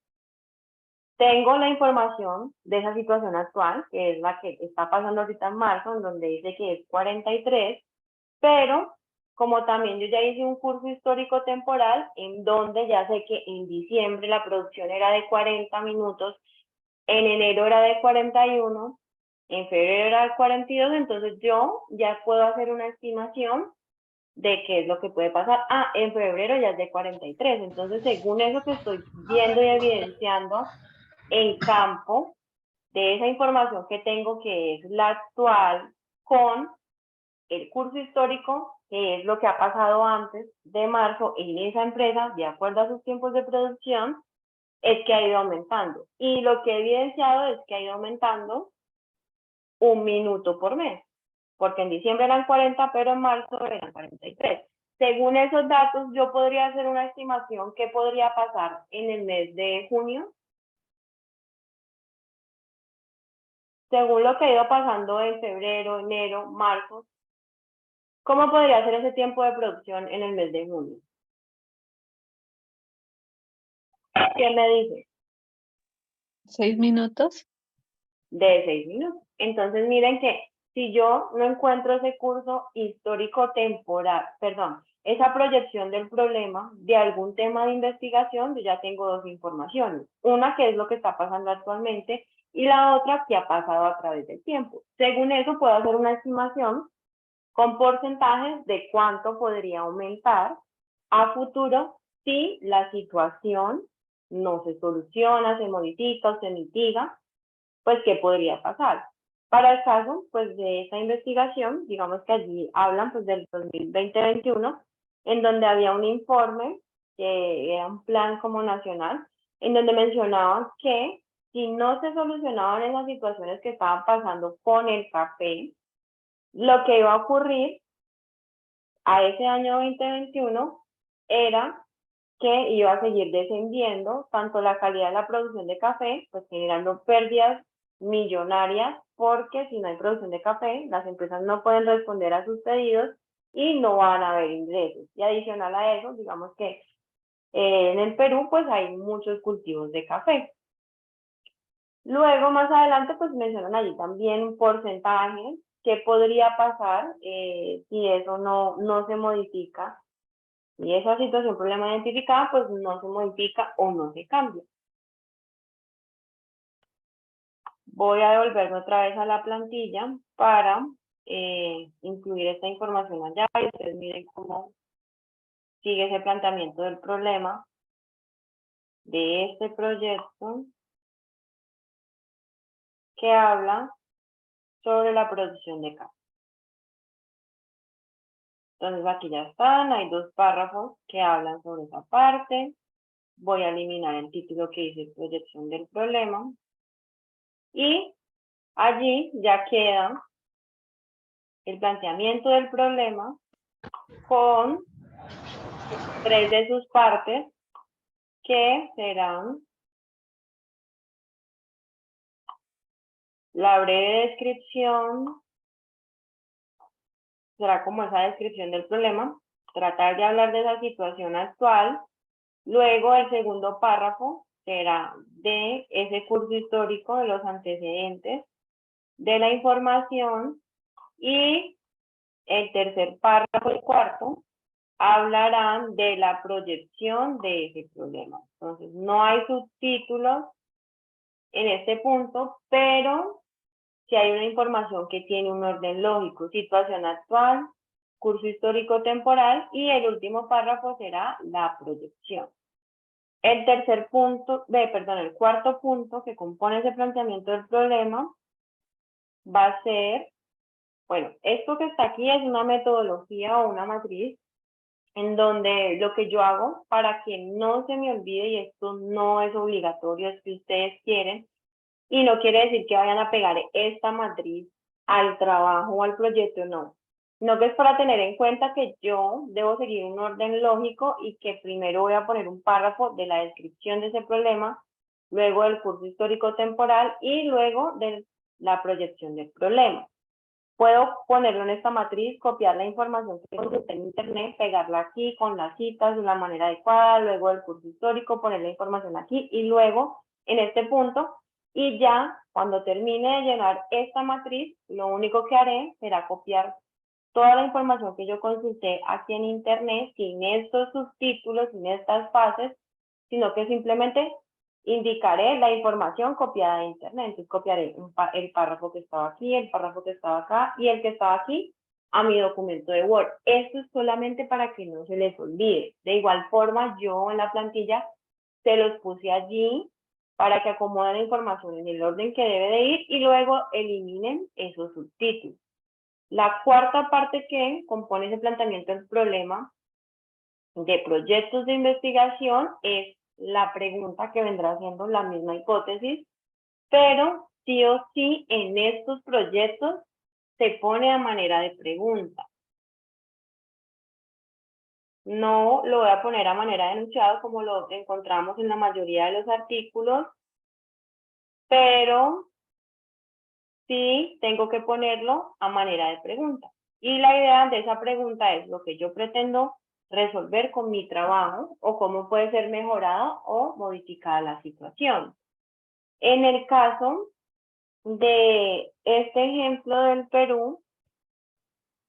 Tengo la información de esa situación actual, que es la que está pasando ahorita en marzo, en donde dice que es 43, pero como también yo ya hice un curso histórico temporal, en donde ya sé que en diciembre la producción era de 40 minutos, en enero era de 41, en febrero era de 42, entonces yo ya puedo hacer una estimación de qué es lo que puede pasar. Ah, en febrero ya es de 43, entonces según eso que estoy viendo y evidenciando en campo, de esa información que tengo, que es la actual, con el curso histórico, que es lo que ha pasado antes de marzo en esa empresa, de acuerdo a sus tiempos de producción, es que ha ido aumentando. Y lo que he evidenciado es que ha ido aumentando 1 minuto por mes, porque en diciembre eran 40, pero en marzo eran 43. Según esos datos, yo podría hacer una estimación qué podría pasar en el mes de junio, según lo que ha ido pasando en febrero, enero, marzo. ¿Cómo podría ser ese tiempo de producción en el mes de junio? ¿Qué me dice? 6 minutos. De 6 minutos. Entonces, miren que si yo no encuentro ese curso histórico temporal, perdón, esa proyección del problema de algún tema de investigación, yo ya tengo dos informaciones. Una que es lo que está pasando actualmente y la otra que ha pasado a través del tiempo. Según eso, puedo hacer una estimación con porcentajes de cuánto podría aumentar a futuro si la situación no se soluciona, se modifica o se mitiga, pues qué podría pasar. Para el caso, pues de esta investigación, digamos que allí hablan pues del 2020-21, en donde había un informe que era un plan como nacional, en donde mencionaban que si no se solucionaban esas situaciones que estaban pasando con el café, lo que iba a ocurrir a ese año 2021 era que iba a seguir descendiendo tanto la calidad de la producción de café, pues generando pérdidas millonarias, porque si no hay producción de café, las empresas no pueden responder a sus pedidos y no van a haber ingresos. Y adicional a eso, digamos que en el Perú pues hay muchos cultivos de café. Luego, más adelante, pues mencionan allí también un porcentaje que podría pasar si eso no se modifica. Y esa situación, problema identificada, pues no se modifica o no se cambia. Voy a devolverme otra vez a la plantilla para incluir esta información allá y ustedes miren cómo sigue ese planteamiento del problema de este proyecto que habla sobre la producción de café. Entonces aquí ya están, hay dos párrafos que hablan sobre esa parte. Voy a eliminar el título que dice proyección del problema. Y allí ya queda el planteamiento del problema con 3 de sus partes que serán La breve descripción será como esa descripción del problema, tratar de hablar de esa situación actual. Luego el segundo párrafo será de ese curso histórico, de los antecedentes, de la información, y el tercer párrafo, el cuarto, hablarán de la proyección de ese problema. Entonces, no hay subtítulos en este punto, pero si hay una información que tiene un orden lógico, situación actual, curso histórico temporal, y el último párrafo será la proyección. El el cuarto punto que compone ese planteamiento del problema va a ser, bueno, esto que está aquí es una metodología o una matriz en donde lo que yo hago, para que no se me olvide, y esto no es obligatorio, es que ustedes quieren, y no quiere decir que vayan a pegar esta matriz al trabajo o al proyecto, no. No, que es para tener en cuenta que yo debo seguir un orden lógico y que primero voy a poner un párrafo de la descripción de ese problema, luego del curso histórico temporal y luego de la proyección del problema. Puedo ponerlo en esta matriz, copiar la información que consulté en internet, pegarla aquí con las citas de la manera adecuada, luego el curso histórico, poner la información aquí y luego en este punto, y ya cuando termine de llenar esta matriz, lo único que haré será copiar toda la información que yo consulté aquí en internet, sin estos subtítulos, sin estas fases, sino que simplemente indicaré la información copiada de internet. Entonces copiaré el párrafo que estaba aquí, el párrafo que estaba acá y el que estaba aquí a mi documento de Word. Esto es solamente para que no se les olvide. De igual forma, yo en la plantilla se los puse allí para que acomoden la información en el orden que debe de ir y luego eliminen esos subtítulos. La cuarta parte que compone ese planteamiento del problema de proyectos de investigación es la pregunta que vendrá siendo la misma hipótesis, pero sí o sí en estos proyectos se pone a manera de pregunta. No lo voy a poner a manera de enunciado como lo encontramos en la mayoría de los artículos, pero sí tengo que ponerlo a manera de pregunta. Y la idea de esa pregunta es lo que yo pretendo resolver con mi trabajo o cómo puede ser mejorada o modificada la situación. En el caso de este ejemplo del Perú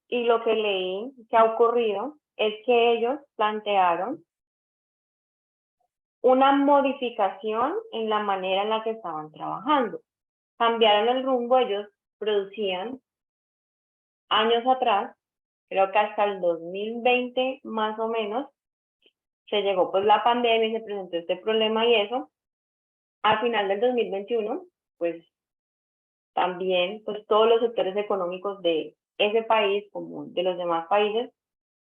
y lo que leí que ha ocurrido es que ellos plantearon una modificación en la manera en la que estaban trabajando. Cambiaron el rumbo, ellos producían años atrás, creo que hasta el 2020 más o menos, se llegó pues la pandemia y se presentó este problema y eso. Al final del 2021, pues también pues todos los sectores económicos de ese país, como de los demás países,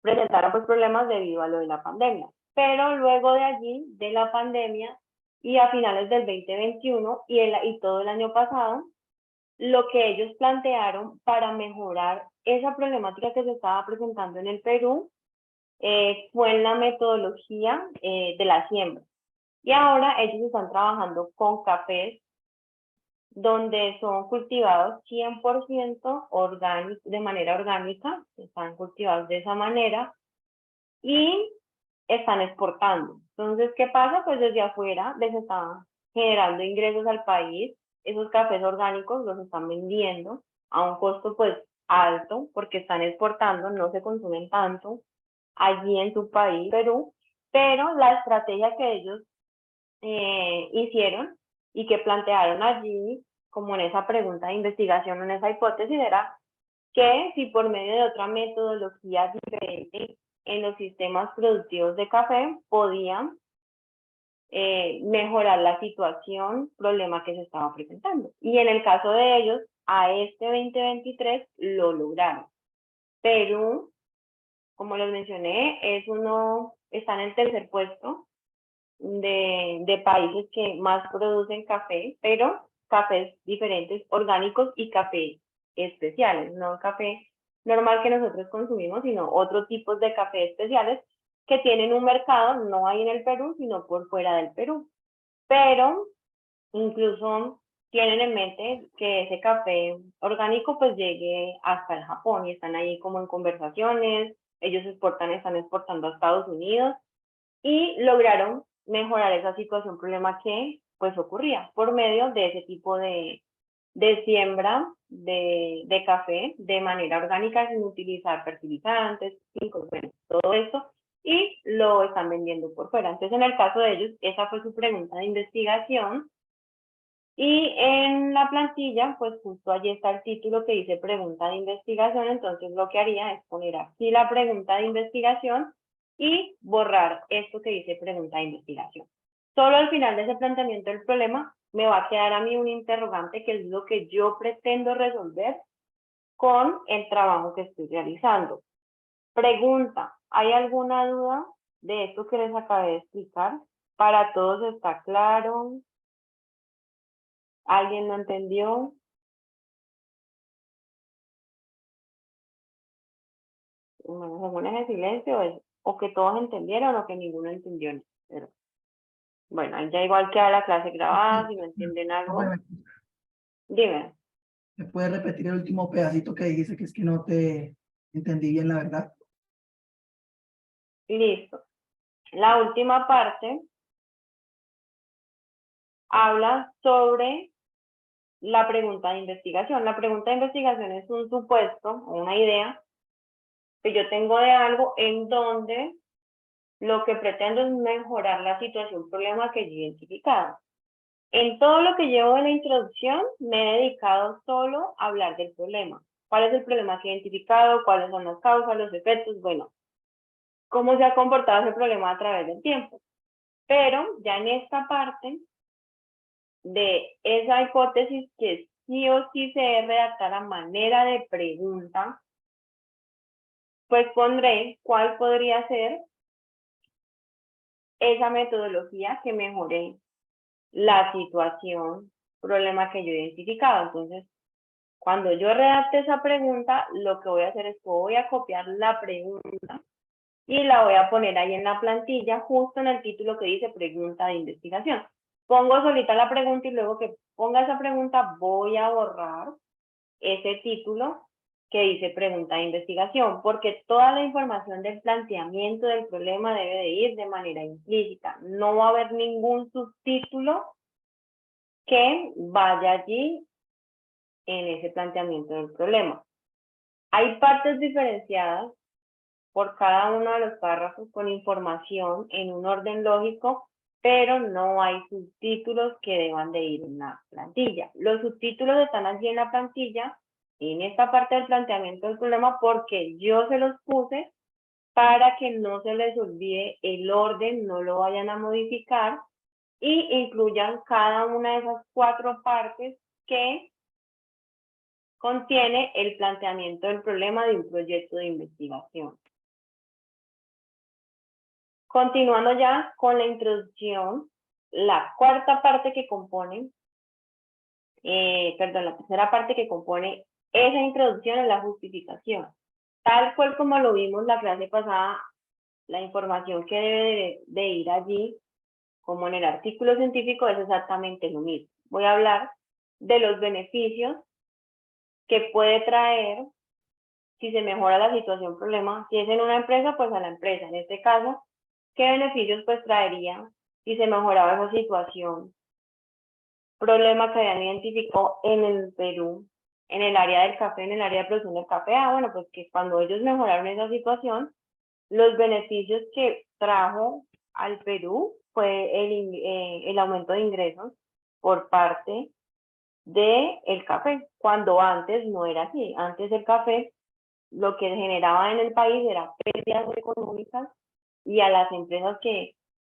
presentaron pues problemas debido a lo de la pandemia. Pero luego de allí, de la pandemia, y a finales del 2021 y todo el año pasado, lo que ellos plantearon para mejorar esa problemática que se estaba presentando en el Perú fue en la metodología de la siembra. Y ahora ellos están trabajando con cafés donde son cultivados 100% orgánico, de manera orgánica, están cultivados de esa manera y están exportando. Entonces, ¿qué pasa? Pues desde afuera les están generando ingresos al país, esos cafés orgánicos los están vendiendo a un costo pues alto porque están exportando, no se consumen tanto allí en su país, Perú, pero la estrategia que ellos hicieron y que plantearon allí, como en esa pregunta de investigación, en esa hipótesis, era que si por medio de otra metodología diferente en los sistemas productivos de café podían mejorar la situación, problema que se estaba presentando. Y en el caso de ellos, a este 2023 lo lograron. Perú, como les mencioné, está en el tercer puesto de países que más producen café, pero cafés diferentes, orgánicos y café especiales, no café normal que nosotros consumimos, sino otros tipos de café especiales que tienen un mercado, no ahí en el Perú, sino por fuera del Perú. Pero incluso tienen en mente que ese café orgánico pues llegue hasta el Japón y están ahí como en conversaciones, ellos están exportando a Estados Unidos y lograron mejorar esa situación, problema que pues ocurría por medio de ese tipo de siembra de café de manera orgánica sin utilizar fertilizantes, químicos, bueno, todo eso, y lo están vendiendo por fuera. Entonces, en el caso de ellos, esa fue su pregunta de investigación. Y en la plantilla, pues justo allí está el título que dice pregunta de investigación, entonces lo que haría es poner aquí la pregunta de investigación y borrar esto que dice pregunta de investigación. Solo al final de ese planteamiento del problema me va a quedar a mí un interrogante que es lo que yo pretendo resolver con el trabajo que estoy realizando. Pregunta, ¿hay alguna duda de esto que les acabé de explicar? ¿Para todos está claro? ¿Alguien no entendió? Bueno, según ese silencio es o que todos entendieron o que ninguno entendió. Pero, bueno, ahí ya igual queda la clase grabada, si no entienden algo, dime. ¿Me puedes repetir el último pedacito que dijiste que es que no te entendí bien, la verdad? Listo. La última parte habla sobre la pregunta de investigación. La pregunta de investigación es un supuesto o una idea que yo tengo de algo en donde lo que pretendo es mejorar la situación, problema que yo he identificado. En todo lo que llevo de la introducción, me he dedicado solo a hablar del problema. ¿Cuál es el problema que he identificado? ¿Cuáles son las causas, los efectos? Bueno, cómo se ha comportado ese problema a través del tiempo. Pero ya en esta parte de esa hipótesis que sí o sí se debe redactar a manera de pregunta, pues pondré cuál podría ser esa metodología que mejore la situación, problema que yo he identificado. Entonces, cuando yo redacte esa pregunta, lo que voy a hacer es que voy a copiar la pregunta y la voy a poner ahí en la plantilla, justo en el título que dice pregunta de investigación. Pongo solita la pregunta y luego que ponga esa pregunta voy a borrar ese título que dice pregunta de investigación, porque toda la información del planteamiento del problema debe de ir de manera implícita. No va a haber ningún subtítulo que vaya allí en ese planteamiento del problema. Hay partes diferenciadas por cada uno de los párrafos con información en un orden lógico, pero no hay subtítulos que deban de ir en la plantilla. Los subtítulos están allí en la plantilla, en esta parte del planteamiento del problema, porque yo se los puse para que no se les olvide el orden, no lo vayan a modificar y incluyan cada una de esas 4 partes que contiene el planteamiento del problema de un proyecto de investigación. Continuando ya con la introducción, la cuarta parte que compone, la tercera parte que compone esa introducción es la justificación. Tal cual como lo vimos la clase pasada, la información que debe de ir allí, como en el artículo científico, es exactamente lo mismo. Voy a hablar de los beneficios que puede traer si se mejora la situación problema. Si es en una empresa, pues a la empresa. En este caso, ¿qué beneficios pues traería si se mejoraba esa situación? Problema que habían identificado en el Perú, en el área del café, en el área de producción del café. Bueno, pues que cuando ellos mejoraron esa situación, los beneficios que trajo al Perú fue el aumento de ingresos por parte del café, cuando antes no era así. Antes el café lo que generaba en el país era pérdidas económicas y a las empresas que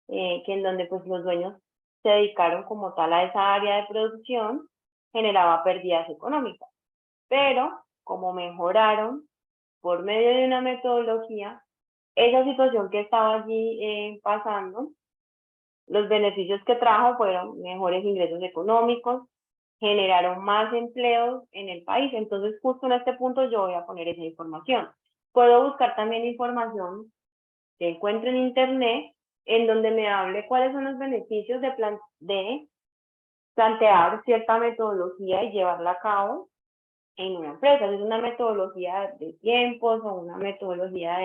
en donde pues los dueños se dedicaron como tal a esa área de producción, generaba pérdidas económicas. Pero como mejoraron por medio de una metodología, esa situación que estaba allí pasando, los beneficios que trajo fueron mejores ingresos económicos, generaron más empleos en el país. Entonces, justo en este punto yo voy a poner esa información. Puedo buscar también información que encuentro en internet en donde me hable cuáles son los beneficios de plantear cierta metodología y llevarla a cabo en una empresa. Es una metodología de tiempos o una metodología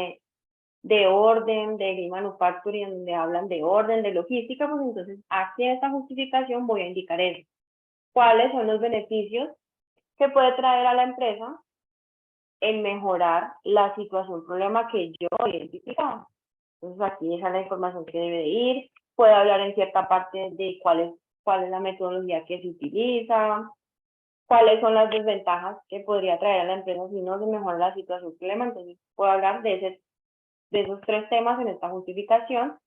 de orden, de lean manufacturing, donde hablan de orden, de logística, pues entonces aquí en esta justificación voy a indicar eso. ¿Cuáles son los beneficios que puede traer a la empresa el mejorar la situación, problema que yo he identificado? Entonces aquí esa es la información que debe de ir. Puede hablar en cierta parte de cuál es la metodología que se utiliza, cuáles son las desventajas que podría traer a la empresa si no se mejora la situación problema. Entonces puedo hablar de esos 3 temas en esta justificación.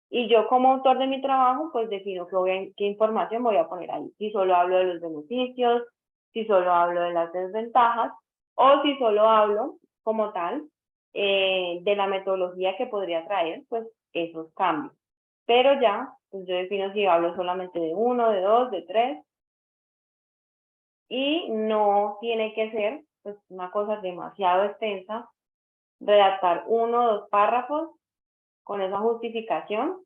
Y yo como autor de mi trabajo, pues defino qué información voy a poner ahí. Si solo hablo de los beneficios, si solo hablo de las desventajas, o si solo hablo como tal de la metodología que podría traer, pues esos cambios. Pero ya, pues yo defino si hablo solamente de 1, de 2, de 3, y no tiene que ser pues una cosa demasiado extensa, redactar 1 o 2 párrafos con esa justificación.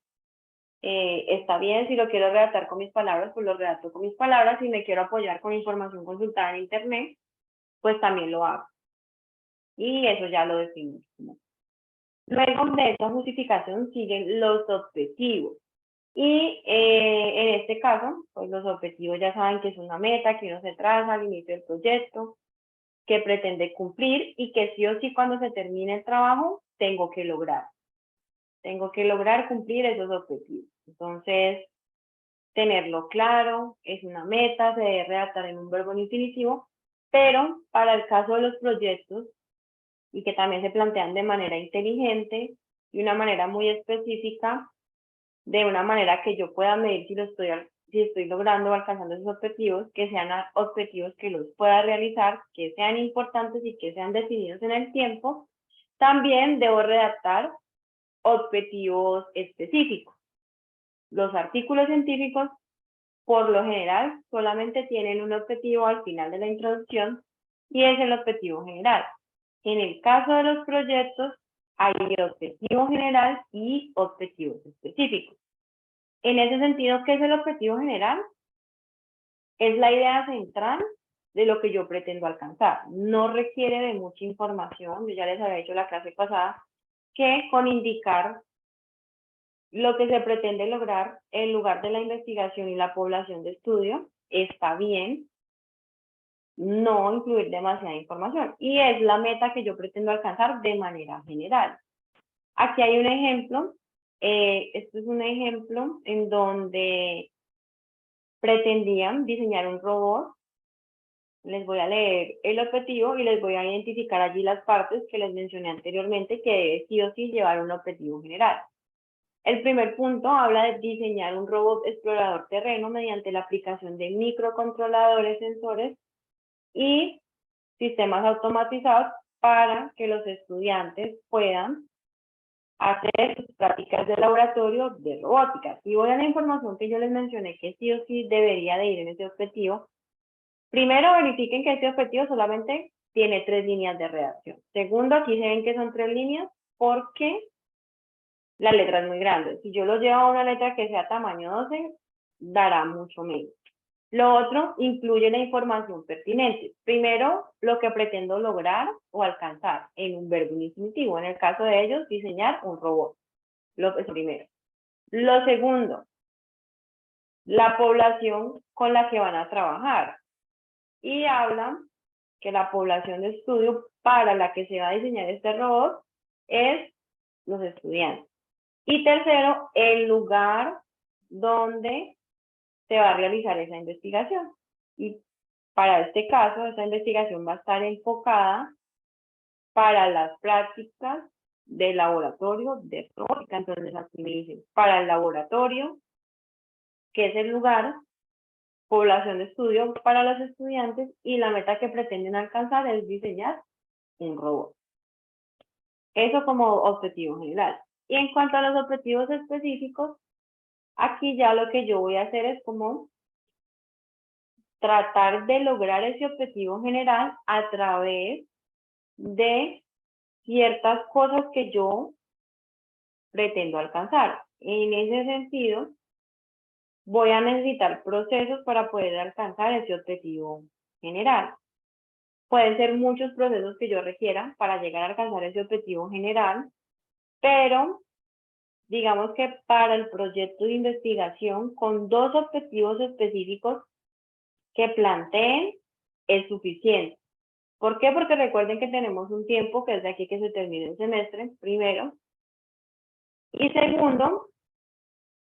Está bien, si lo quiero redactar con mis palabras, pues lo redacto con mis palabras. Si me quiero apoyar con información consultada en internet, pues también lo hago. Y eso ya lo defino. Luego de esta justificación siguen los objetivos. Y en este caso, pues los objetivos ya saben que es una meta que uno se traza al inicio del proyecto, que pretende cumplir y que sí o sí cuando se termine el trabajo tengo que lograr. Tengo que lograr cumplir esos objetivos. Entonces, tenerlo claro, es una meta, se debe redactar en un verbo en infinitivo, pero para el caso de los proyectos, y que también se plantean de manera inteligente y una manera muy específica, de una manera que yo pueda medir si estoy logrando o alcanzando esos objetivos, que sean objetivos que los pueda realizar, que sean importantes y que sean definidos en el tiempo. También debo redactar objetivos específicos. Los artículos científicos, por lo general, solamente tienen un objetivo al final de la introducción y es el objetivo general. En el caso de los proyectos, hay objetivo general y objetivos específicos. En ese sentido, ¿qué es el objetivo general? Es la idea central de lo que yo pretendo alcanzar. No requiere de mucha información. Yo ya les había dicho en la clase pasada que con indicar lo que se pretende lograr en lugar de la investigación y la población de estudio, está bien no incluir demasiada información. Y es la meta que yo pretendo alcanzar de manera general. Aquí hay un ejemplo. Esto es un ejemplo en donde pretendían diseñar un robot. Les voy a leer el objetivo y les voy a identificar allí las partes que les mencioné anteriormente que debe sí o sí llevar un objetivo general. El primer punto habla de diseñar un robot explorador terreno mediante la aplicación de microcontroladores, sensores y sistemas automatizados para que los estudiantes puedan hacer sus prácticas de laboratorio de robótica. Y voy a la información que yo les mencioné que sí o sí debería de ir en ese objetivo. Primero, verifiquen que este objetivo solamente tiene 3 líneas de redacción. Segundo, aquí se ven que son 3 líneas porque la letra es muy grande. Si yo lo llevo a una letra que sea tamaño 12, dará mucho menos. Lo otro incluye la información pertinente. Primero, lo que pretendo lograr o alcanzar en un verbo infinitivo. En el caso de ellos, diseñar un robot. Lo primero. Lo segundo, la población con la que van a trabajar. Y hablan que la población de estudio para la que se va a diseñar este robot es los estudiantes. Y tercero, el lugar donde se va a realizar esa investigación. Y para este caso, esta investigación va a estar enfocada para las prácticas de laboratorio de robótica. Entonces aquí me dicen, para el laboratorio, que es el lugar, población de estudio para los estudiantes y la meta que pretenden alcanzar es diseñar un robot. Eso como objetivo general. Y en cuanto a los objetivos específicos, aquí ya lo que yo voy a hacer es como tratar de lograr ese objetivo general a través de ciertas cosas que yo pretendo alcanzar. En ese sentido, voy a necesitar procesos para poder alcanzar ese objetivo general. Pueden ser muchos procesos que yo requiera para llegar a alcanzar ese objetivo general, pero digamos que para el proyecto de investigación, con 2 objetivos específicos que planteen, es suficiente. ¿Por qué? Porque recuerden que tenemos un tiempo que es de aquí que se termine el semestre, primero. Y segundo,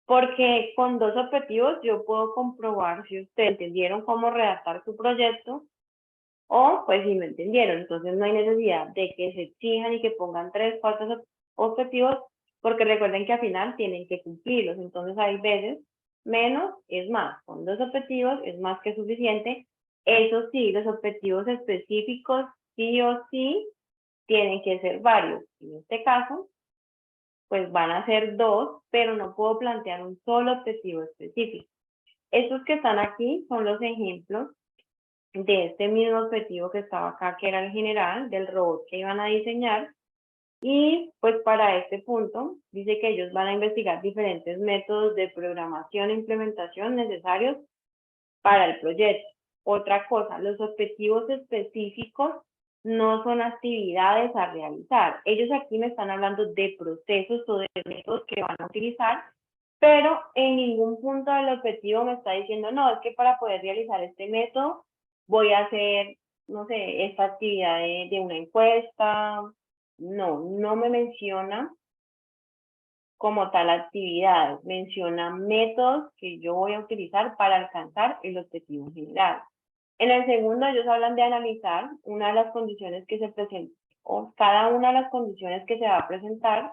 porque con 2 objetivos yo puedo comprobar si ustedes entendieron cómo redactar su proyecto o pues si no entendieron. Entonces no hay necesidad de que se exijan y que pongan 3, 4 objetivos, porque recuerden que al final tienen que cumplirlos. Entonces hay veces menos es más. Con 2 objetivos es más que suficiente. Eso sí, los objetivos específicos sí o sí tienen que ser varios. En este caso, pues van a ser 2, pero no puedo plantear un solo objetivo específico. Estos que están aquí son los ejemplos de este mismo objetivo que estaba acá, que era el general, del robot que iban a diseñar. Y pues para este punto, dice que ellos van a investigar diferentes métodos de programación e implementación necesarios para el proyecto. Otra cosa, los objetivos específicos no son actividades a realizar. Ellos aquí me están hablando de procesos o de métodos que van a utilizar, pero en ningún punto del objetivo me está diciendo, no, es que para poder realizar este método voy a hacer, no sé, esta actividad de una encuesta. No me menciona como tal actividad, menciona métodos que yo voy a utilizar para alcanzar el objetivo general. En el segundo, ellos hablan de analizar una de las condiciones que se presentan, o cada una de las condiciones que se va a presentar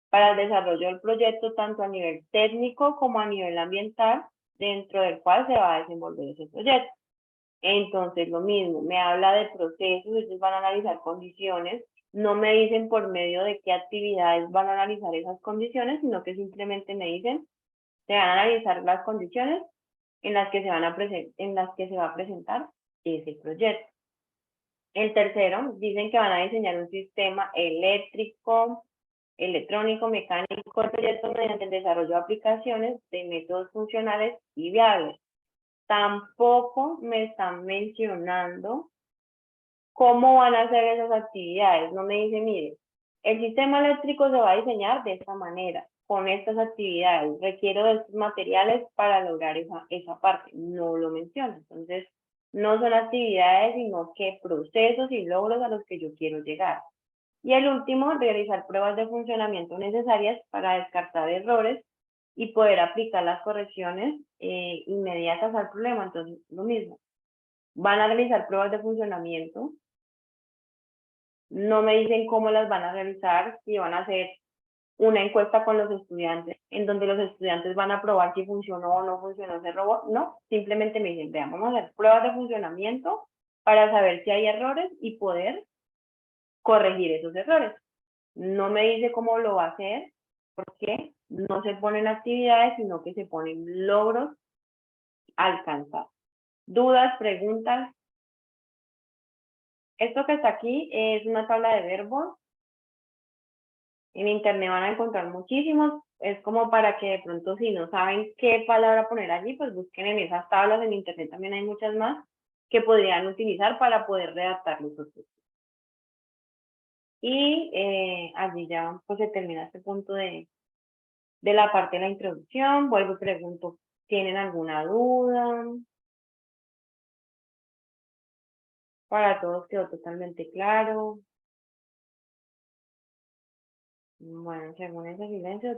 para el desarrollo del proyecto, tanto a nivel técnico como a nivel ambiental, dentro del cual se va a desenvolver ese proyecto. Entonces, lo mismo, me habla de procesos, ellos van a analizar condiciones, no me dicen por medio de qué actividades van a analizar esas condiciones, sino que simplemente me dicen, se van a analizar las condiciones en las que se va a presentar ese proyecto. El tercero, dicen que van a diseñar un sistema eléctrico, electrónico, mecánico del proyecto mediante el desarrollo de aplicaciones de métodos funcionales y viables. Tampoco me están mencionando cómo van a hacer esas actividades. No me dice, mire, el sistema eléctrico se va a diseñar de esta manera, con estas actividades. Requiero de estos materiales para lograr esa parte. No lo menciona. Entonces, no son actividades, sino que procesos y logros a los que yo quiero llegar. Y el último, realizar pruebas de funcionamiento necesarias para descartar errores y poder aplicar las correcciones inmediatas al problema. Entonces, lo mismo. Van a realizar pruebas de funcionamiento. No me dicen cómo las van a realizar, si van a hacer una encuesta con los estudiantes, en donde los estudiantes van a probar si funcionó o no funcionó ese robot. No, simplemente me dicen, vean, vamos a hacer pruebas de funcionamiento para saber si hay errores y poder corregir esos errores. No me dice cómo lo va a hacer, porque no se ponen actividades, sino que se ponen logros a alcanzar. ¿Dudas, preguntas? Esto que está aquí es una tabla de verbos. En internet van a encontrar muchísimos. Es como para que de pronto si no saben qué palabra poner allí, pues busquen en esas tablas. En internet también hay muchas más que podrían utilizar para poder redactar los procesos. Y allí ya pues se termina este punto de la parte de la introducción. Vuelvo y pregunto, ¿tienen alguna duda? Para todos quedó totalmente claro. Bueno, según ese silencio,